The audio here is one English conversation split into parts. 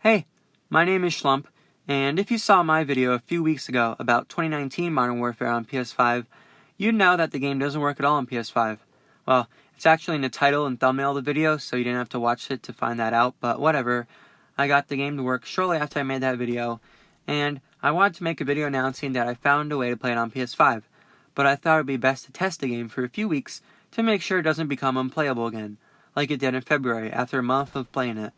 Hey, my name is Shlump, and if you saw my video a few weeks ago about 2019 Modern Warfare on PS5, you'd know that the game doesn't work at all on PS5. Well, it's actually in the title and thumbnail of the video, so you didn't have to watch it to find that out, but whatever. I got the game to work shortly after I made that video, and I wanted to make a video announcing that I found a way to play it on PS5, but I thought it would be best to test the game for a few weeks to make sure it doesn't become unplayable again, like it did in February after a month of playing it.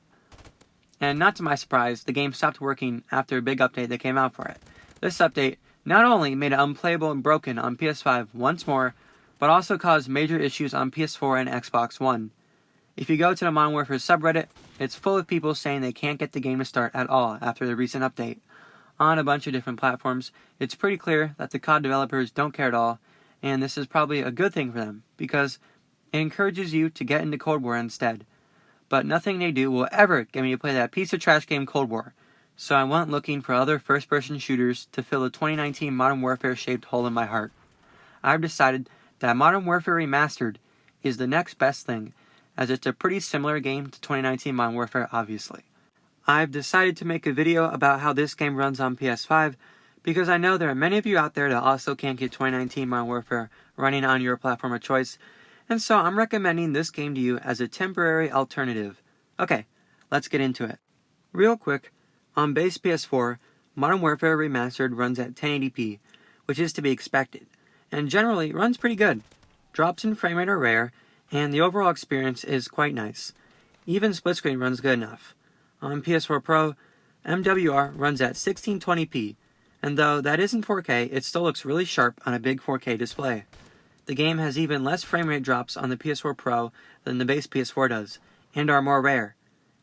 And not to my surprise, the game stopped working after a big update that came out for it. This update not only made it unplayable and broken on PS5 once more, but also caused major issues on PS4 and Xbox One. If you go to the Modern Warfare subreddit, it's full of people saying they can't get the game to start at all after the recent update. On a bunch of different platforms, it's pretty clear that the COD developers don't care at all, and this is probably a good thing for them, because it encourages you to get into Cold War instead. But nothing they do will ever get me to play that piece of trash game Cold War, so I went looking for other first-person shooters to fill the 2019 Modern Warfare-shaped hole in my heart. I've decided that Modern Warfare Remastered is the next best thing, as it's a pretty similar game to 2019 Modern Warfare, obviously. I've decided to make a video about how this game runs on PS5, because I know there are many of you out there that also can't get 2019 Modern Warfare running on your platform of choice, and so I'm recommending this game to you as a temporary alternative. Okay, let's get into it. Real quick, on base PS4, Modern Warfare Remastered runs at 1080p, which is to be expected, and generally runs pretty good. Drops in frame rate are rare, and the overall experience is quite nice. Even split screen runs good enough. On PS4 Pro, MWR runs at 1620p, and though that isn't 4K, it still looks really sharp on a big 4K display. The game has even less frame rate drops on the PS4 Pro than the base PS4 does, and are more rare.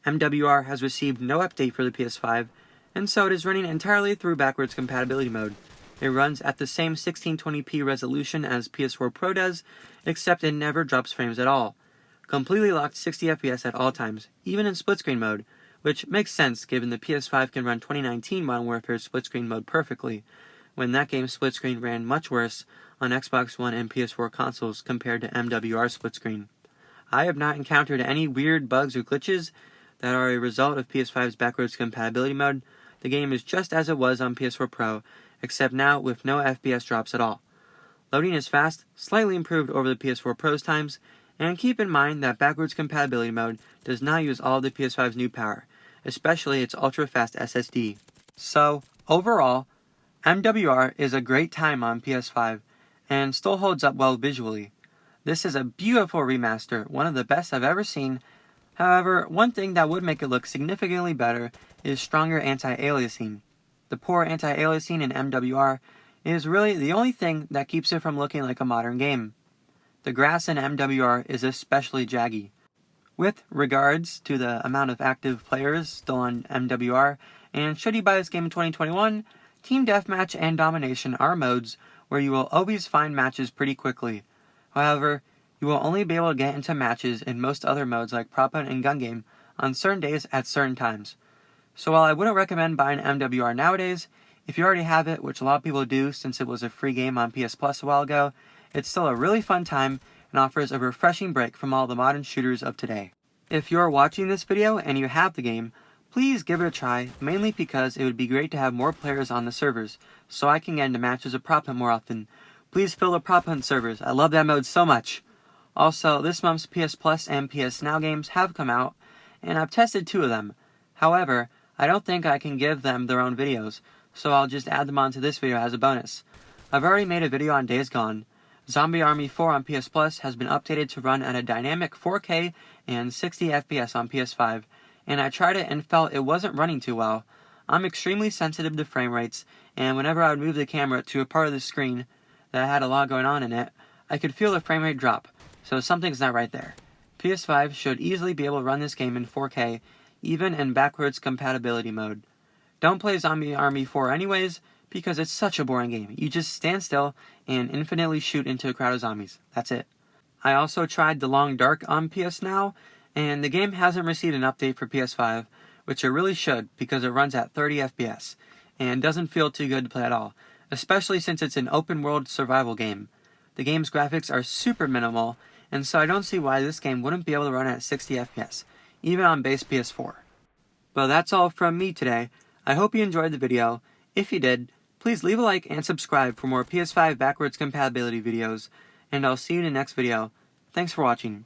MWR has received no update for the PS5, and so it is running entirely through backwards compatibility mode. It runs at the same 1620p resolution as PS4 Pro does, except it never drops frames at all. Completely locked 60 FPS at all times, even in split screen mode, which makes sense given the PS5 can run 2019 Modern Warfare split screen mode perfectly, when that game's split screen ran much worse on Xbox One and PS4 consoles compared to MWR split screen. I have not encountered any weird bugs or glitches that are a result of PS5's backwards compatibility mode. The game is just as it was on PS4 Pro, except now with no FPS drops at all. Loading is fast, slightly improved over the PS4 Pro's times, and keep in mind that backwards compatibility mode does not use all of the PS5's new power, especially its ultra-fast SSD. So, overall, MWR is a great time on PS5, and still holds up well visually. This is a beautiful remaster, one of the best I've ever seen. However, one thing that would make it look significantly better is stronger anti-aliasing. The poor anti-aliasing in MWR is really the only thing that keeps it from looking like a modern game. The grass in MWR is especially jaggy. With regards to the amount of active players still on MWR, and should you buy this game in 2021, Team Deathmatch and Domination are modes where you will always find matches pretty quickly. However, you will only be able to get into matches in most other modes like Prop Hunt and Gun Game on certain days at certain times. So while I wouldn't recommend buying MWR nowadays, if you already have it, which a lot of people do since it was a free game on PS Plus a while ago, it's still a really fun time and offers a refreshing break from all the modern shooters of today. If you're watching this video and you have the game, please give it a try, mainly because it would be great to have more players on the servers, so I can get into matches of Prop Hunt more often. Please fill the Prop Hunt servers, I love that mode so much. Also, this month's PS Plus and PS Now games have come out, and I've tested 2 of them. However, I don't think I can give them their own videos, so I'll just add them onto this video as a bonus. I've already made a video on Days Gone. Zombie Army 4 on PS Plus has been updated to run at a dynamic 4K and 60 FPS on PS5, and I tried it and felt it wasn't running too well. I'm extremely sensitive to frame rates, and whenever I would move the camera to a part of the screen that had a lot going on in it, I could feel the frame rate drop, so something's not right there. PS5 should easily be able to run this game in 4K, even in backwards compatibility mode. Don't play Zombie Army 4 anyways, because it's such a boring game. You just stand still and infinitely shoot into a crowd of zombies. That's it. I also tried The Long Dark on PS Now, and the game hasn't received an update for PS5, which it really should because it runs at 30 FPS, and doesn't feel too good to play at all, especially since it's an open-world survival game. The game's graphics are super minimal, and so I don't see why this game wouldn't be able to run at 60 FPS, even on base PS4. Well, that's all from me today. I hope you enjoyed the video. If you did, please leave a like and subscribe for more PS5 backwards compatibility videos, and I'll see you in the next video. Thanks for watching.